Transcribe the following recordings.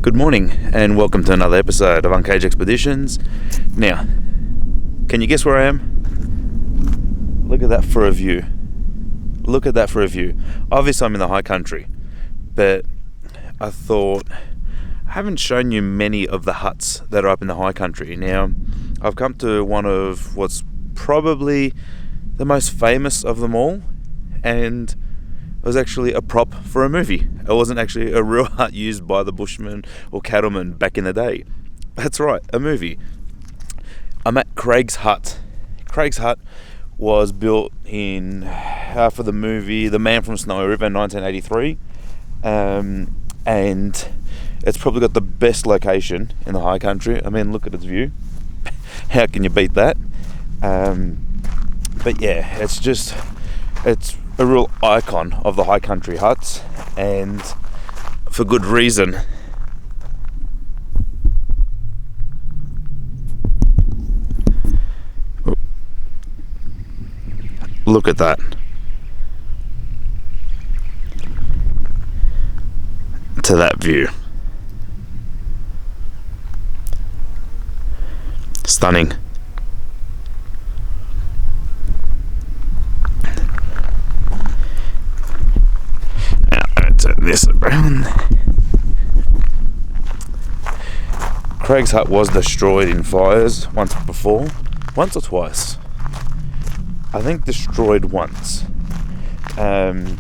Good morning and welcome to another episode of Uncaged Expeditions. Now, can you guess where I am? Look at that for a view. Look at that for a view. Obviously I'm in the high country, but I thought I haven't shown you many of the huts that are up in the high country. Now, I've come to one of what's probably the most famous of them all, and it was actually a prop for a movie. It wasn't actually a real hut used by the bushmen or cattlemen back in the day. That's right, a movie. I'm at Craig's Hut. Craig's Hut was built in for the movie The Man from Snowy River in 1983, and it's probably got the best location in the high country. I mean, look at its view. How can you beat that? But yeah, it's a real icon of the high country huts, and for good reason. Look at that. To that view. Stunning. Turn this around. Craig's Hut was destroyed in fires once or twice. I think destroyed once, and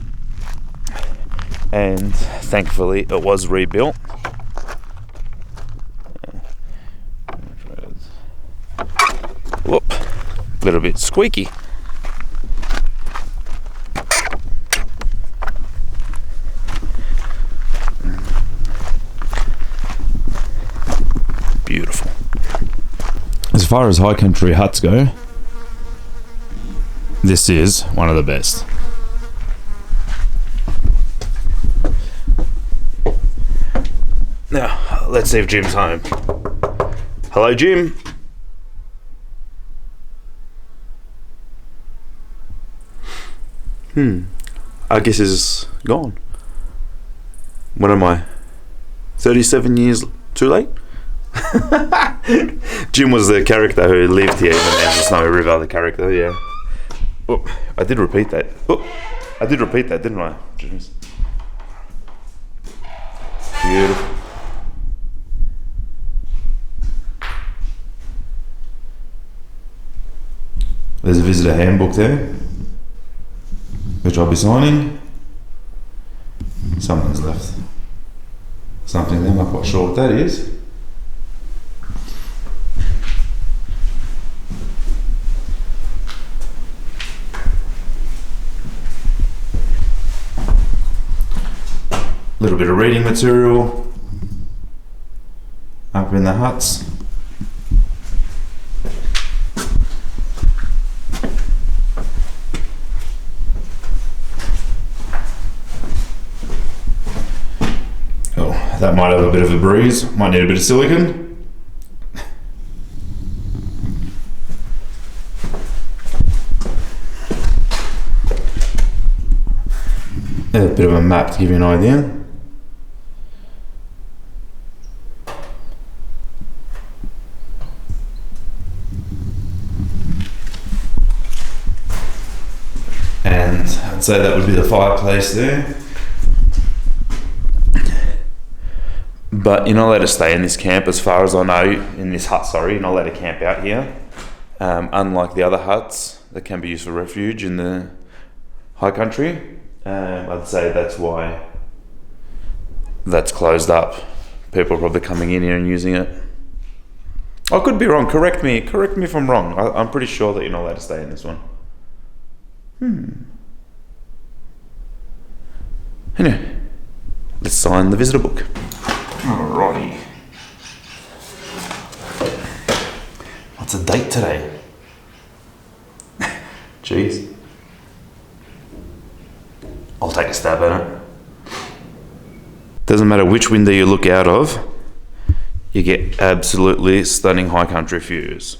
thankfully it was rebuilt. Whoop, a little bit squeaky. Beautiful. As far as high country huts go, this is one of the best. Now, let's see if Jim's home. Hello, Jim. I guess he's gone. What am I? 37 years too late? Jim was the character who lived here in the Man from Snowy River, the character, yeah. Oh, I did repeat that. Didn't I? Jeez. Beautiful. There's a visitor handbook there, which I'll be signing. Something's left. Something there, I'm not quite sure what that is. Little bit of reading material up in the huts. Oh, that might have a bit of a breeze. Might need a bit of silicone. A bit of a map to give you an idea. And I'd say that would be the fireplace there. But you're not allowed to stay in this camp, as far as I know, in this hut, sorry. You're not allowed to camp out here. Unlike the other huts that can be used for refuge in the high country. I'd say that's why that's closed up. People are probably coming in here and using it. I could be wrong. Correct me if I'm wrong. I'm pretty sure that you're not allowed to stay in this one. Anyway, let's sign the visitor book. Alrighty. What's the date today? Jeez. I'll take a stab at it. Doesn't matter which window you look out of, you get absolutely stunning high country views.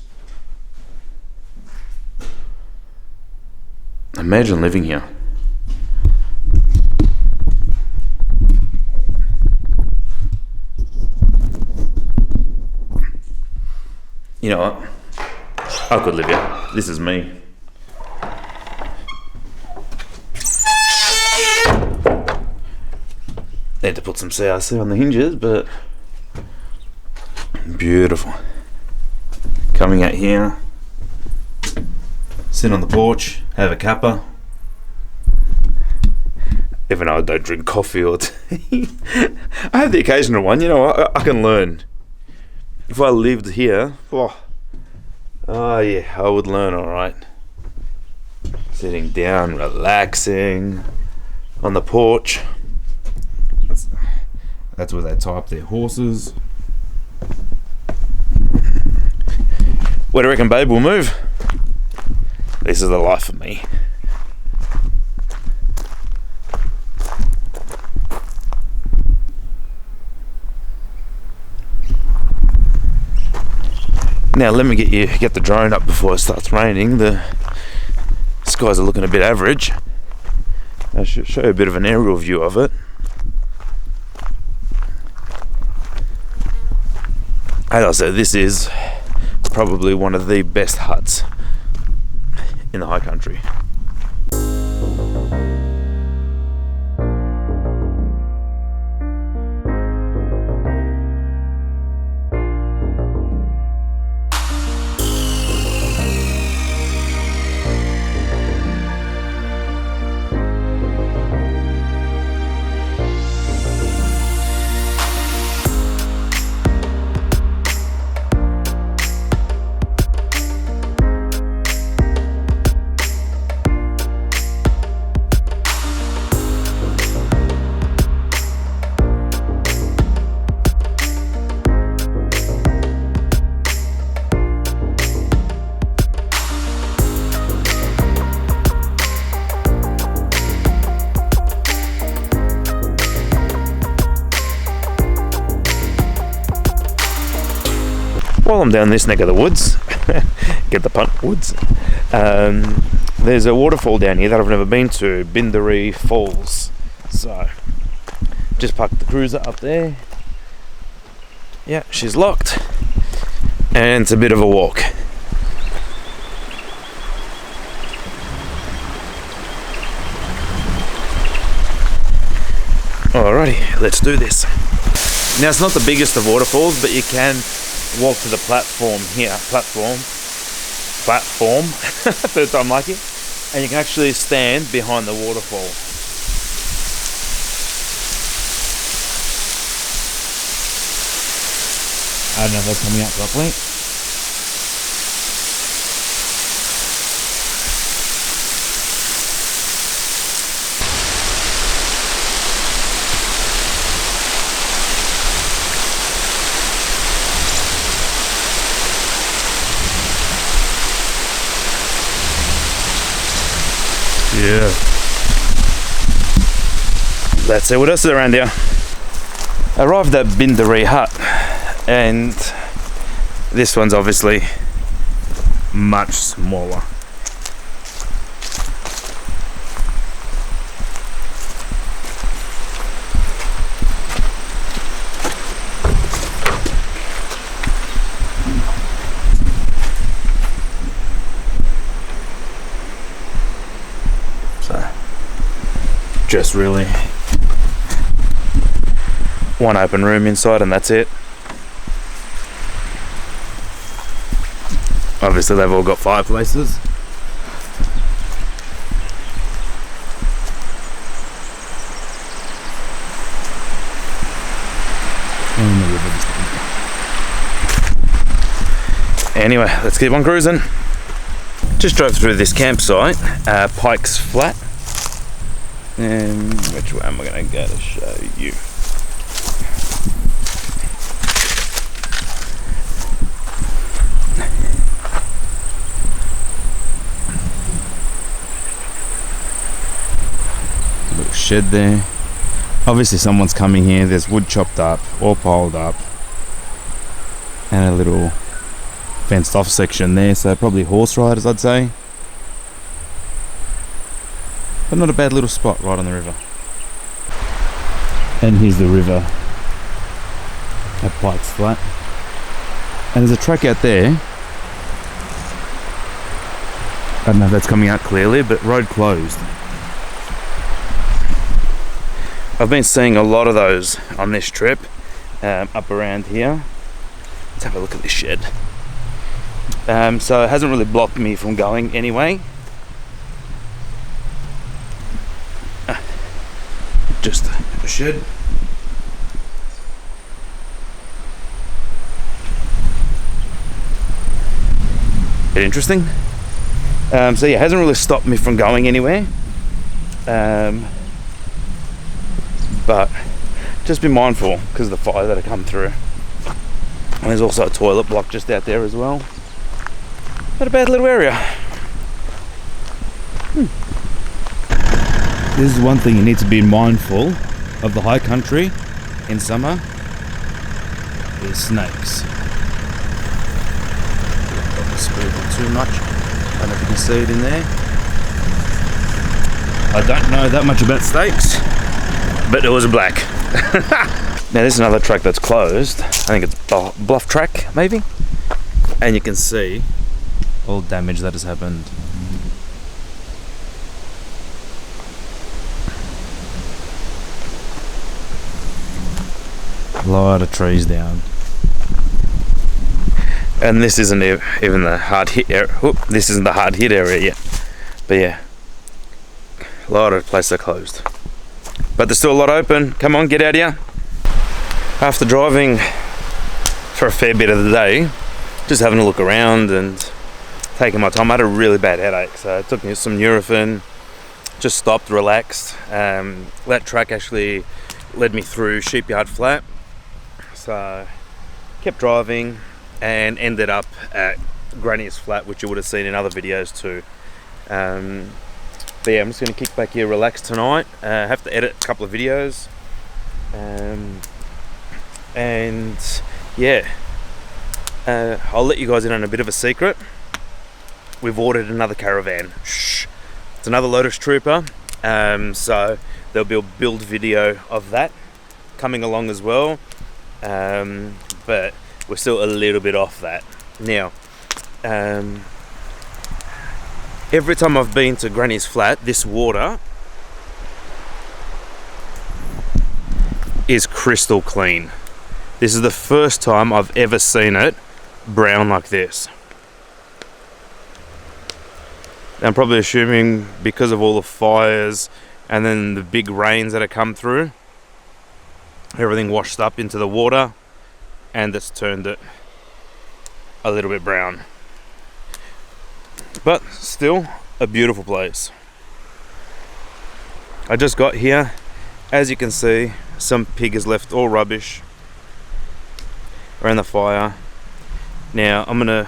Imagine living here. You know what? I could live here. This is me. Need to put some CRC on the hinges, but beautiful. Coming out here, sit on the porch, have a cuppa. Even though I don't drink coffee or tea, I have the occasional one. You know, I can learn. If I lived here, oh yeah, I would learn. All right, sitting down, relaxing on the porch. That's where they tie up their horses. Where do you reckon, babe, we'll move? This is the life for me. Now let me get the drone up before it starts raining. The skies are looking a bit average. I should show you a bit of an aerial view of it. As I said, this is probably one of the best huts in the high country. While I'm down this neck of the woods, get the punt woods, there's a waterfall down here that I've never been to, Bindaree Falls. So, just parked the cruiser up there. Yeah, she's locked. And it's a bit of a walk. Alrighty, let's do this. Now, it's not the biggest of waterfalls, but you can walk to the platform here, platform, third time lucky, and you can actually stand behind the waterfall. I don't know if that's coming out properly. Yeah. Let's see what else is around here. I arrived at Bindaree Hut, and this one's obviously much smaller. Just really one open room inside, and that's it. Obviously they've all got fireplaces. Anyway, let's keep on cruising. Just drove through this campsite, Pike's Flat. And which way am I going to go to show you? A little shed there. Obviously someone's coming here. There's wood chopped up, all piled up. And a little fenced off section there, so probably horse riders, I'd say. But not a bad little spot right on the river. And here's the river at Pike's Flat. And there's a track out there don't know if that's coming out clearly, but road closed. I've been seeing a lot of those on this trip, up around here. Let's have a look at this shed. So it hasn't really blocked me from going anyway. Just a shed. Bit interesting. So yeah, it hasn't really stopped me from going anywhere. But just be mindful because of the fire that have come through. And there's also a toilet block just out there as well. Not a bad little area. This is one thing you need to be mindful of the high country in summer is snakes. Don't spread it too much. I don't know if you can see it in there. I don't know that much about snakes, but it was black. Now this is another track that's closed. I think it's Bluff Track maybe, and you can see all damage that has happened. A lot of trees down, and this isn't even the hard hit area. This isn't the hard hit area yet, but yeah, a lot of places are closed, but there's still a lot open. Come on, get out here. After driving for a fair bit of the day, just having a look around and taking my time, I had a really bad headache, so I took me some Nurofen, just stopped, relaxed. That track actually led me through Sheepyard Flat, so kept driving and ended up at Granny's Flat, which you would have seen in other videos too. But yeah, I'm just going to kick back here, relax tonight. I have to edit a couple of videos, and yeah, I'll let you guys in on a bit of a secret. We've ordered another caravan. Shh. It's another Lotus Trooper, so there'll be a build video of that coming along as well, but we're still a little bit off that. Now, every time I've been to Granny's Flat, this water is crystal clean. This is the first time I've ever seen it brown like this. I'm probably assuming because of all the fires and then the big rains that have come through, everything washed up into the water and it's turned it a little bit brown. But still a beautiful place. I just got here. As you can see, some pig has left all rubbish around the fire. Now I'm gonna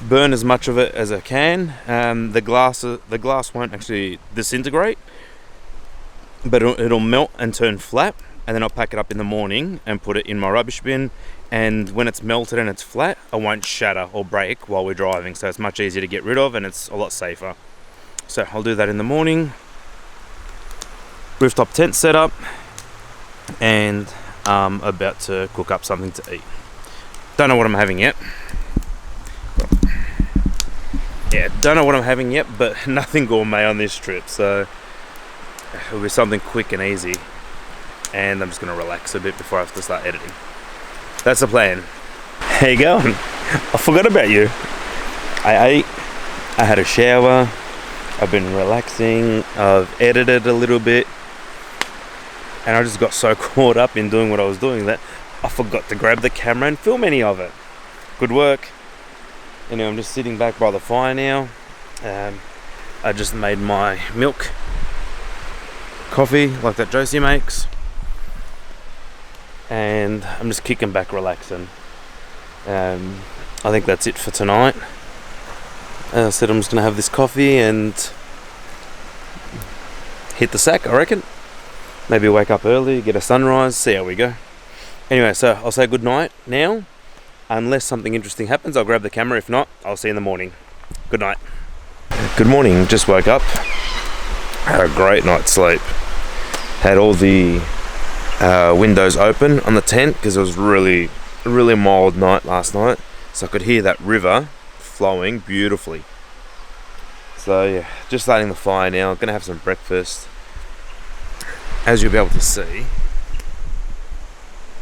burn as much of it as I can. The glass won't actually disintegrate, but it'll melt and turn flat, and then I'll pack it up in the morning and put it in my rubbish bin, and when it's melted and it's flat, it won't shatter or break while we're driving, so it's much easier to get rid of and it's a lot safer. So I'll do that in the morning. Rooftop tent set up, and I'm about to cook up something to eat. Don't know what I'm having yet. Yeah, don't know what I'm having yet, but nothing gourmet on this trip, so it'll be something quick and easy, and I'm just going to relax a bit before I have to start editing. That's the plan. How you going? I forgot about you. I ate, I had a shower, I've been relaxing, I've edited a little bit, and I just got so caught up in doing what I was doing that I forgot to grab the camera and film any of it. Good work. Anyway, I'm just sitting back by the fire now. I just made my milk coffee like that Josie makes, and I'm just kicking back, relaxing. I think that's it for tonight. As I said, I'm just gonna have this coffee and hit the sack, I reckon. Maybe wake up early, get a sunrise, see how we go. Anyway, so I'll say good night now. Unless something interesting happens, I'll grab the camera. If not, I'll see you in the morning. Good night. Good morning, just woke up. Had a great night's sleep. Had all the windows open on the tent because it was really mild night last night. So I could hear that river flowing beautifully. So yeah, just lighting the fire now. Gonna have some breakfast. As you'll be able to see,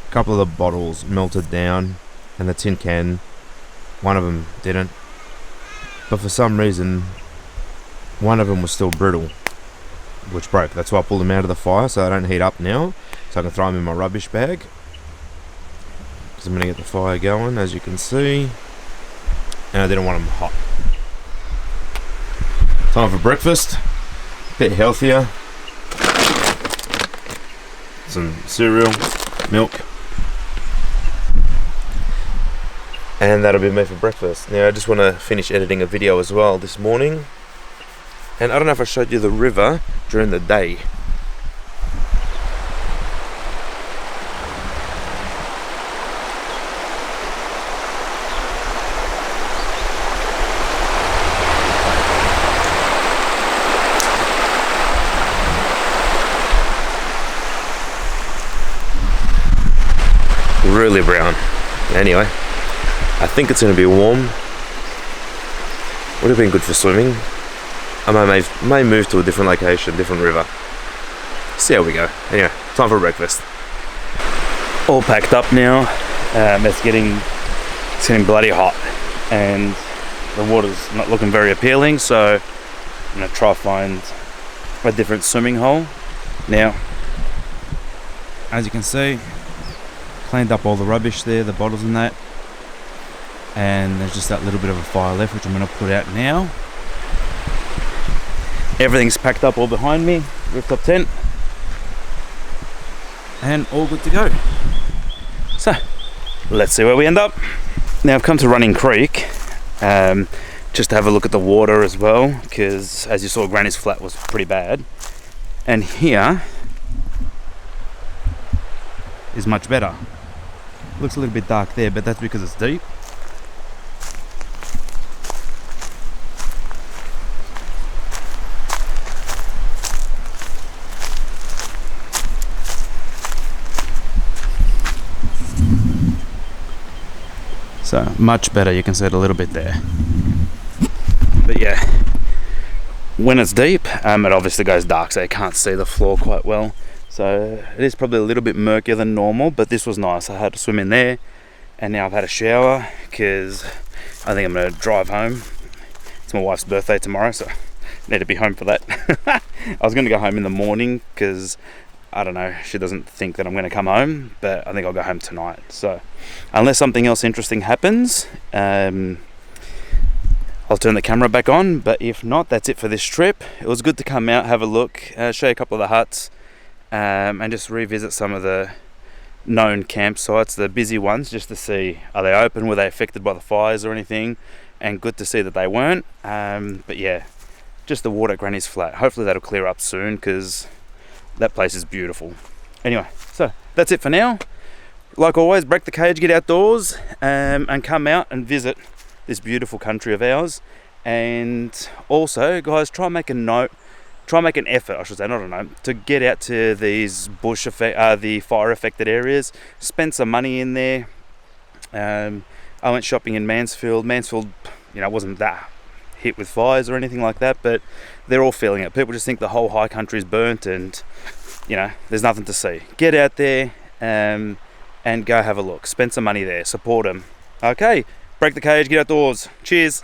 a couple of the bottles melted down, and the tin can, one of them didn't. But for some reason, one of them was still brittle, which broke. That's why I pulled them out of the fire, so they don't heat up now, so I can throw them in my rubbish bag. Because I'm going to get the fire going, as you can see, and I didn't want them hot. Time for breakfast, a bit healthier. Some cereal, milk, and that'll be me for breakfast. Now I just want to finish editing a video as well this morning, and I don't know if I showed you the river during the day. Really brown. Anyway, I think it's going to be warm. Would have been good for swimming. I may move to a different location, different river. See how we go. Anyway, time for breakfast. All packed up now. It's getting bloody hot, and the water's not looking very appealing. So I'm going to try find a different swimming hole. Now, as you can see, cleaned up all the rubbish there, the bottles and that, and there's just that little bit of a fire left, which I'm going to put out now. Everything's packed up all behind me, rooftop tent, and all good to go. So let's see where we end up. Now I've come to Running Creek just to have a look at the water as well, because as you saw, Granny's Flat was pretty bad, and here is much better. Looks a little bit dark there, but that's because it's deep. So much better, you can see it a little bit there. But yeah, when it's deep, it obviously goes dark, so you can't see the floor quite well. So it is probably a little bit murkier than normal, but this was nice. I had to swim in there, and now I've had a shower because I think I'm going to drive home. It's my wife's birthday tomorrow, so I need to be home for that. I was going to go home in the morning because, I don't know, she doesn't think that I'm going to come home, but I think I'll go home tonight. So unless something else interesting happens, I'll turn the camera back on, but if not, that's it for this trip. It was good to come out, have a look, show you a couple of the huts, and just revisit some of the known campsites, the busy ones, just to see, are they open, were they affected by the fires or anything, and good to see that they weren't. But yeah, just the water at Granny's Flat. Hopefully that'll clear up soon, because that place is beautiful. Anyway, so that's it for now. Like always, break the cage, get outdoors, and come out and visit this beautiful country of ours. And also, guys, try and make an effort, I should say, not a note, to get out to these the fire affected areas. Spend some money in there. I went shopping in Mansfield. Mansfield, wasn't that hit with fires or anything like that, but they're all feeling it. People just think the whole high country's burnt, and there's nothing to see. Get out there and go have a look. Spend some money there. Support them. Okay, break the cage, get outdoors. Cheers.